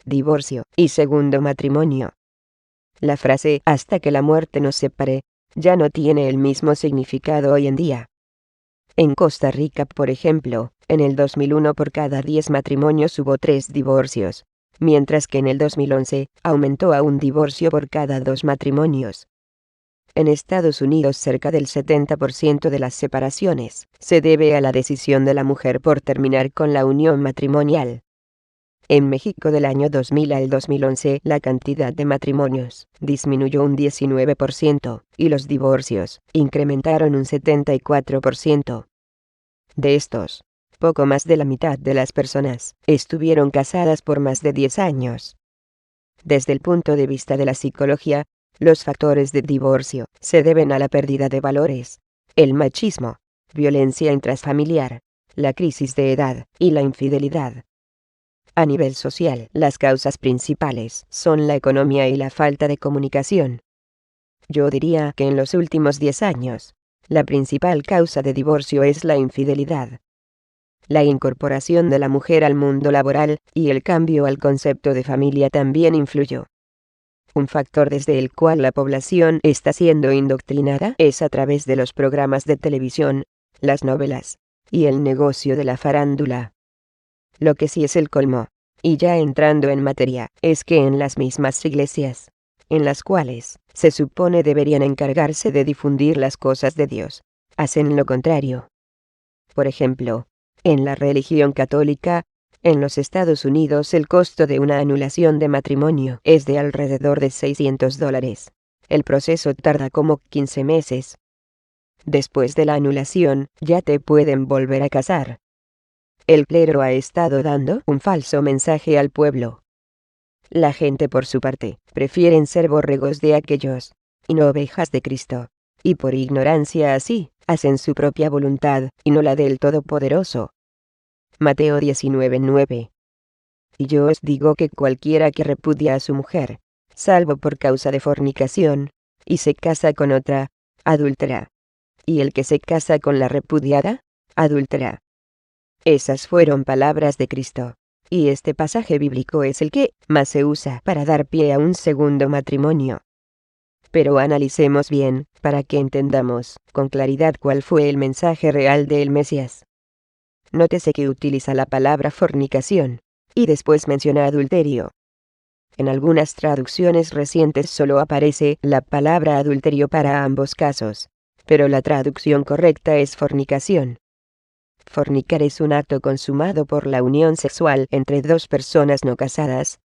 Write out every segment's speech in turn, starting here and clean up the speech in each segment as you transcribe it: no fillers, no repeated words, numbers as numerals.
divorcio y segundo matrimonio. La frase "hasta que la muerte nos separe" ya no tiene el mismo significado hoy en día. En Costa Rica, por ejemplo, en el 2001 por cada 10 matrimonios hubo 3 divorcios, mientras que en el 2011 aumentó a un divorcio por cada 2 matrimonios. En Estados Unidos cerca del 70% de las separaciones se debe a la decisión de la mujer por terminar con la unión matrimonial. En México del año 2000 al 2011 la cantidad de matrimonios disminuyó un 19% y los divorcios incrementaron un 74%. De estos, poco más de la mitad de las personas estuvieron casadas por más de 10 años. Desde el punto de vista de la psicología, los factores de divorcio se deben a la pérdida de valores, el machismo, violencia intrafamiliar, la crisis de edad y la infidelidad. A nivel social, las causas principales son la economía y la falta de comunicación. Yo diría que en los últimos 10 años, la principal causa de divorcio es la infidelidad. La incorporación de la mujer al mundo laboral y el cambio al concepto de familia también influyó. Un factor desde el cual la población está siendo indoctrinada es a través de los programas de televisión, las novelas y el negocio de la farándula. Lo que sí es el colmo, y ya entrando en materia, es que en las mismas iglesias, en las cuales se supone deberían encargarse de difundir las cosas de Dios, hacen lo contrario. Por ejemplo, en la religión católica, en los Estados Unidos el costo de una anulación de matrimonio es de alrededor de $600. El proceso tarda como 15 meses. Después de la anulación, ya te pueden volver a casar. El clero ha estado dando un falso mensaje al pueblo. La gente por su parte, prefieren ser borregos de aquellos, y no ovejas de Cristo, y por ignorancia así, hacen su propia voluntad, y no la del Todopoderoso. Mateo 19:9. Y yo os digo que cualquiera que repudia a su mujer, salvo por causa de fornicación, y se casa con otra, adúltera. Y el que se casa con la repudiada, adúltera. Esas fueron palabras de Cristo, y este pasaje bíblico es el que más se usa para dar pie a un segundo matrimonio. Pero analicemos bien, para que entendamos con claridad cuál fue el mensaje real del Mesías. Nótese que utiliza la palabra fornicación, y después menciona adulterio. En algunas traducciones recientes solo aparece la palabra adulterio para ambos casos, pero la traducción correcta es fornicación. Fornicar es un acto consumado por la unión sexual entre dos personas no casadas.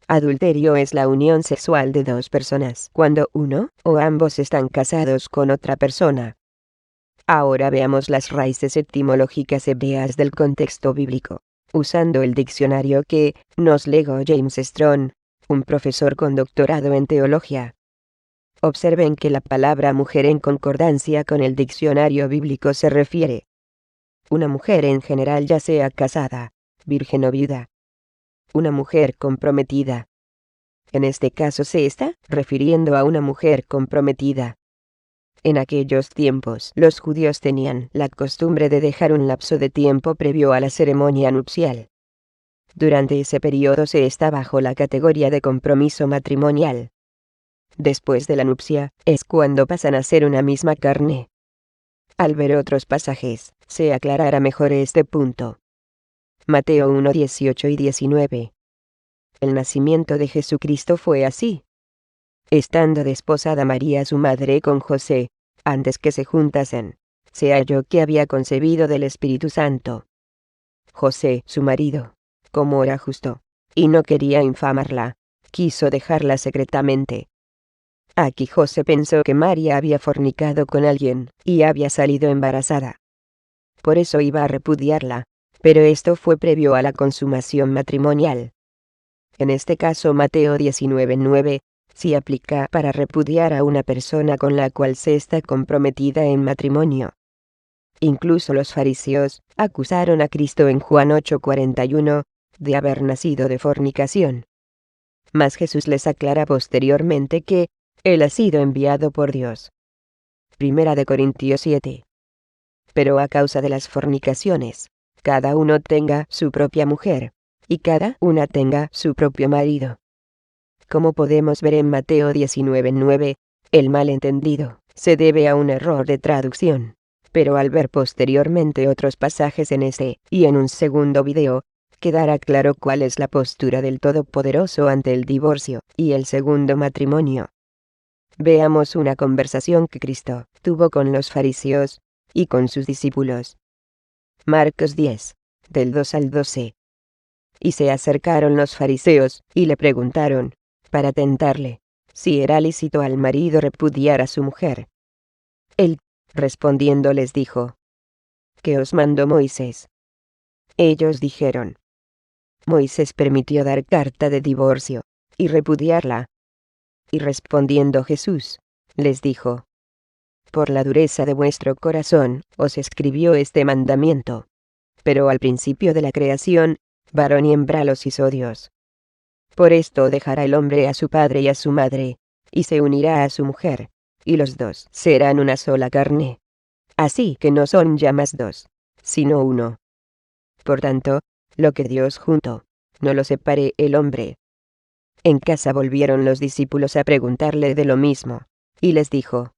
Adulterio es la unión sexual de dos personas cuando uno o ambos están casados con otra persona. Ahora veamos las raíces etimológicas hebreas del contexto bíblico, usando el diccionario que nos legó James Strong, un profesor con doctorado en teología. Observen que la palabra mujer en concordancia con el diccionario bíblico se refiere una mujer en general, ya sea casada, virgen o viuda. Una mujer comprometida. En este caso se está refiriendo a una mujer comprometida. En aquellos tiempos, los judíos tenían la costumbre de dejar un lapso de tiempo previo a la ceremonia nupcial. Durante ese periodo se está bajo la categoría de compromiso matrimonial. Después de la nupcia, es cuando pasan a ser una misma carne. Al ver otros pasajes, se aclarará mejor este punto. Mateo 1:18 y 19. El nacimiento de Jesucristo fue así. Estando desposada María su madre con José, antes que se juntasen, se halló que había concebido del Espíritu Santo. José, su marido, como era justo, y no quería infamarla, quiso dejarla secretamente. Aquí José pensó que María había fornicado con alguien, y había salido embarazada. Por eso iba a repudiarla, pero esto fue previo a la consumación matrimonial. En este caso Mateo 19:9, sí aplica para repudiar a una persona con la cual se está comprometida en matrimonio. Incluso los fariseos acusaron a Cristo en Juan 8:41 de haber nacido de fornicación. Mas Jesús les aclara posteriormente que Él ha sido enviado por Dios. Primera de Corintios 7. Pero a causa de las fornicaciones, cada uno tenga su propia mujer, y cada una tenga su propio marido. Como podemos ver en Mateo 19:9, el malentendido se debe a un error de traducción. Pero al ver posteriormente otros pasajes en este y en un segundo video, quedará claro cuál es la postura del Todopoderoso ante el divorcio y el segundo matrimonio. Veamos una conversación que Cristo tuvo con los fariseos y con sus discípulos. Marcos 10, del 2 al 12. Y se acercaron los fariseos y le preguntaron, para tentarle, si era lícito al marido repudiar a su mujer. Él, respondiendo les dijo, ¿qué os mandó Moisés? Ellos dijeron, Moisés permitió dar carta de divorcio y repudiarla. Y respondiendo Jesús, les dijo, por la dureza de vuestro corazón os escribió este mandamiento. Pero al principio de la creación, varón y hembra los hizo Dios. Por esto dejará el hombre a su padre y a su madre, y se unirá a su mujer, y los dos serán una sola carne. Así que no son ya más dos, sino uno. Por tanto, lo que Dios juntó, no lo separe el hombre. En casa volvieron los discípulos a preguntarle de lo mismo, y les dijo,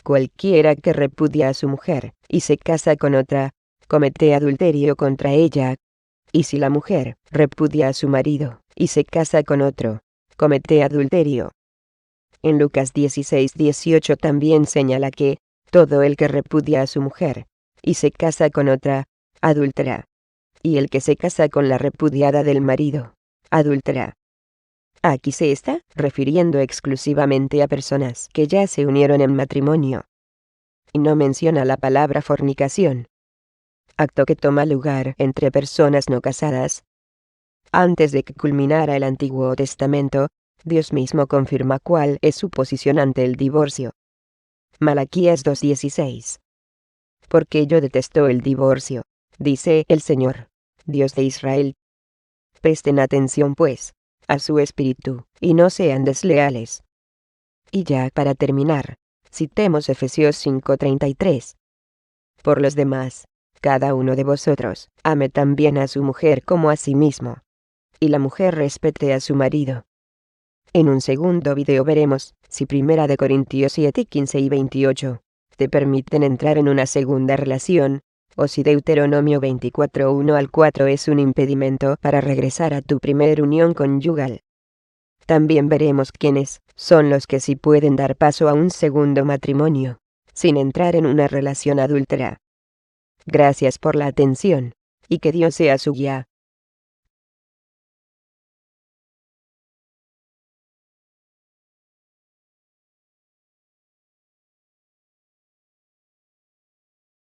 cualquiera que repudia a su mujer, y se casa con otra, comete adulterio contra ella. Y si la mujer repudia a su marido, y se casa con otro, comete adulterio. En Lucas 16:18 también señala que, todo el que repudia a su mujer, y se casa con otra, adúltera. Y el que se casa con la repudiada del marido, adúltera. Aquí se está refiriendo exclusivamente a personas que ya se unieron en matrimonio. Y no menciona la palabra fornicación, acto que toma lugar entre personas no casadas. Antes de que culminara el Antiguo Testamento, Dios mismo confirma cuál es su posición ante el divorcio. Malaquías 2:16. Porque yo detesto el divorcio, dice el Señor, Dios de Israel. Presten atención pues, a su espíritu, y no sean desleales. Y ya para terminar, citemos Efesios 5:33. Por los demás, cada uno de vosotros, ame también a su mujer como a sí mismo. Y la mujer respete a su marido. En un segundo video veremos, si 1 de Corintios 7:15 y 28, te permiten entrar en una segunda relación, o si Deuteronomio 24:1 al 4 es un impedimento para regresar a tu primer unión conyugal. También veremos quiénes son los que sí pueden dar paso a un segundo matrimonio, sin entrar en una relación adúltera. Gracias por la atención, y que Dios sea su guía.